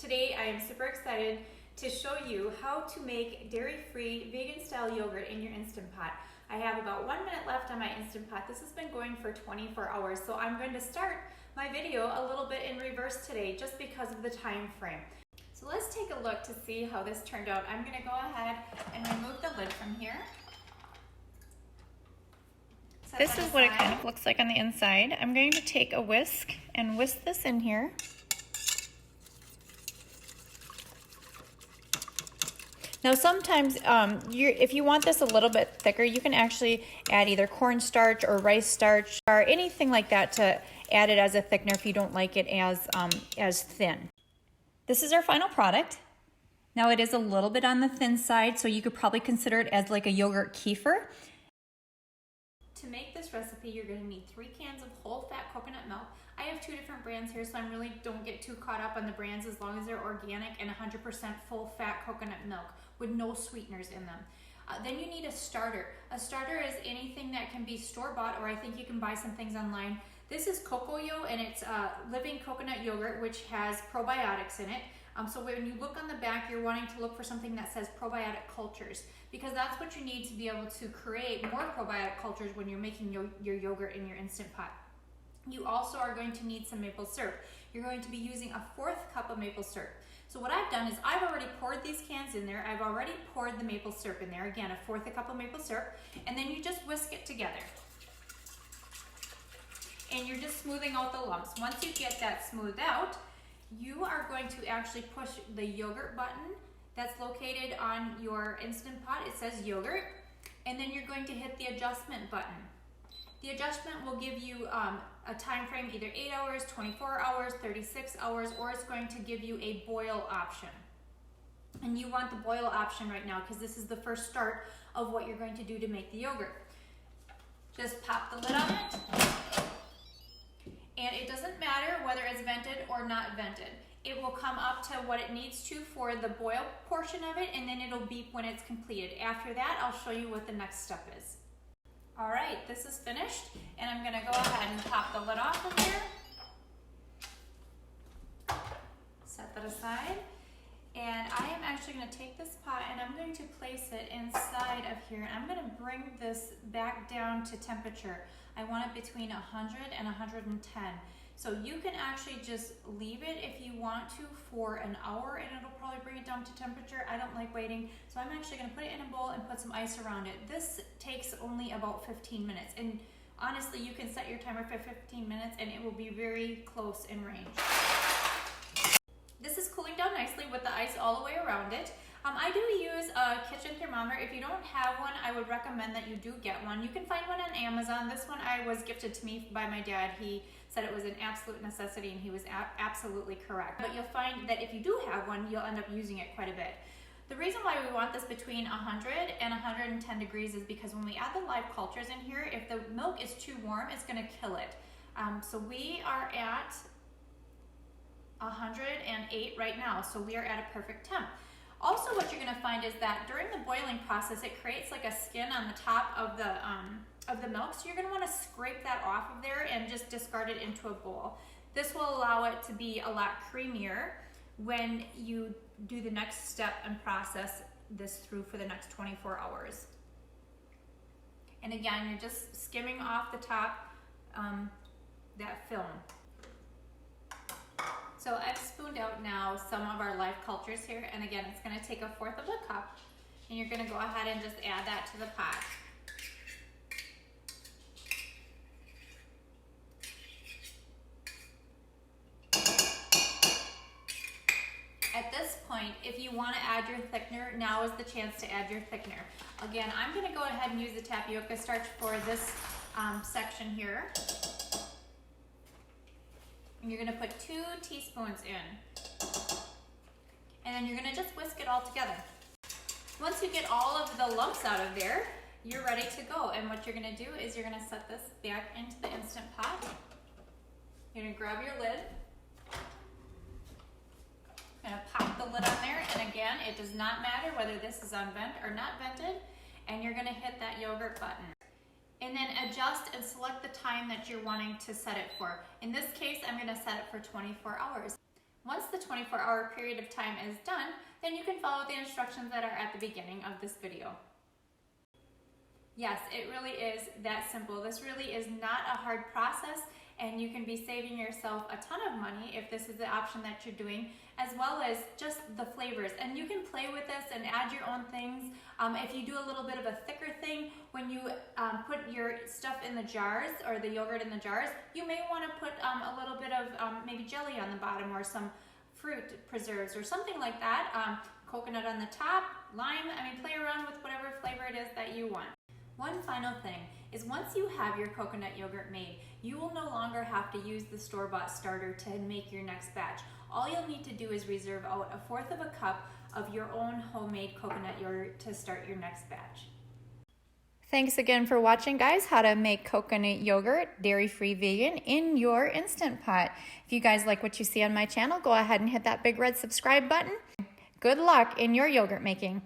Today I am super excited to show you how to make dairy-free vegan style yogurt in your Instant Pot. I have about 1 minute left on my Instant Pot. This has been going for 24 hours, so I'm going to start my video a little bit in reverse today just because of the time frame. So let's take a look to see how this turned out. I'm going to go ahead and remove the lid from here. This is what it kind of looks like on the inside. I'm going to take a whisk and whisk this in here. Now sometimes if you want this a little bit thicker, you can actually add either cornstarch or rice starch or anything like that to add it as a thickener if you don't like it as thin. This is our final product. Now it is a little bit on the thin side, so you could probably consider it as like a yogurt kefir. To make this recipe, you're going to need 3 cans of whole fat coconut milk. I have 2 different brands here, so I really don't get too caught up on the brands as long as they're organic and 100% full fat coconut milk with no sweeteners in them. Then you need a starter. A starter is anything that can be store-bought, or I think you can buy some things online. This is Cocoyo, and it's living coconut yogurt, which has probiotics in it. So when you look on the back, you're wanting to look for something that says probiotic cultures, because that's what you need to be able to create more probiotic cultures when you're making your yogurt in your Instant Pot. You also are going to need some maple syrup. You're going to be using a 1/4 cup of maple syrup. So what I've done is I've already poured these cans in there. I've already poured the maple syrup in there. Again, a 1/4 cup of maple syrup. And then you just whisk it together. And you're just smoothing out the lumps. Once you get that smoothed out, you are going to actually push the yogurt button that's located on your Instant Pot. It says yogurt. And then you're going to hit the adjustment button. The adjustment will give you a time frame, either 8 hours, 24 hours, 36 hours, or it's going to give you a boil option. And you want the boil option right now because this is the first start of what you're going to do to make the yogurt. Just pop the lid on it. And it doesn't matter whether it's vented or not vented. It will come up to what it needs to for the boil portion of it, and then it'll beep when it's completed. After that, I'll show you what the next step is. All right, this is finished, and I'm gonna go ahead and pop the lid off of here. Set that aside. And I am actually gonna take this pot and I'm going to place it inside of here. And I'm gonna bring this back down to temperature. I want it between 100 and 110. So you can actually just leave it if you want to for an hour and it'll probably bring it down to temperature. I don't like waiting, so I'm actually gonna put it in a bowl and put some ice around it. This takes only about 15 minutes. And honestly, you can set your timer for 15 minutes and it will be very close in range. This is cooling down nicely with the ice all the way around it. I do use a kitchen thermometer. If you don't have one, I would recommend that you do get one. You can find one on Amazon. This one was gifted to me by my dad. He said it was an absolute necessity and he was absolutely correct. But you'll find that if you do have one, you'll end up using it quite a bit. The reason why we want this between 100 and 110 degrees is because when we add the live cultures in here, if the milk is too warm, it's gonna kill it. So we are at 108 right now, so we are at a perfect temp. Also, what you're going to find is that during the boiling process, it creates like a skin on the top of the milk, so you're going to want to scrape that off of there and just discard it into a bowl. This will allow it to be a lot creamier when you do the next step and process this through for the next 24 hours. And again, you're just skimming off the top that film. So I've spooned out now some of our live cultures here, and again, it's gonna take 1/4 of a cup, and you're gonna go ahead and just add that to the pot. At this point, if you wanna add your thickener, now is the chance to add your thickener. Again, I'm gonna go ahead and use the tapioca starch for this section here. And you're gonna put 2 teaspoons in. And then you're gonna just whisk it all together. Once you get all of the lumps out of there, you're ready to go. And what you're gonna do is you're gonna set this back into the Instant Pot. You're gonna grab your lid. You're gonna pop the lid on there. And again, it does not matter whether this is on vent or not vented. And you're gonna hit that yogurt button. And then adjust and select the time that you're wanting to set it for. In this case, I'm gonna set it for 24 hours. Once the 24-hour period of time is done, then you can follow the instructions that are at the beginning of this video. Yes, it really is that simple. This really is not a hard process, and you can be saving yourself a ton of money if this is the option that you're doing, as well as just the flavors. And you can play with this and add your own things. If you do a little bit of a thicker thing, when you put your stuff in the jars or the yogurt in the jars, you may want to put a little bit of maybe jelly on the bottom or some fruit preserves or something like that. Coconut on the top, lime. I mean, play around with whatever flavor it is that you want. One final thing is once you have your coconut yogurt made, you will no longer have to use the store-bought starter to make your next batch. All you'll need to do is reserve out 1/4 of a cup of your own homemade coconut yogurt to start your next batch. Thanks again for watching, guys, how to make coconut yogurt, dairy-free vegan, in your Instant Pot. If you guys like what you see on my channel, go ahead and hit that big red subscribe button. Good luck in your yogurt making.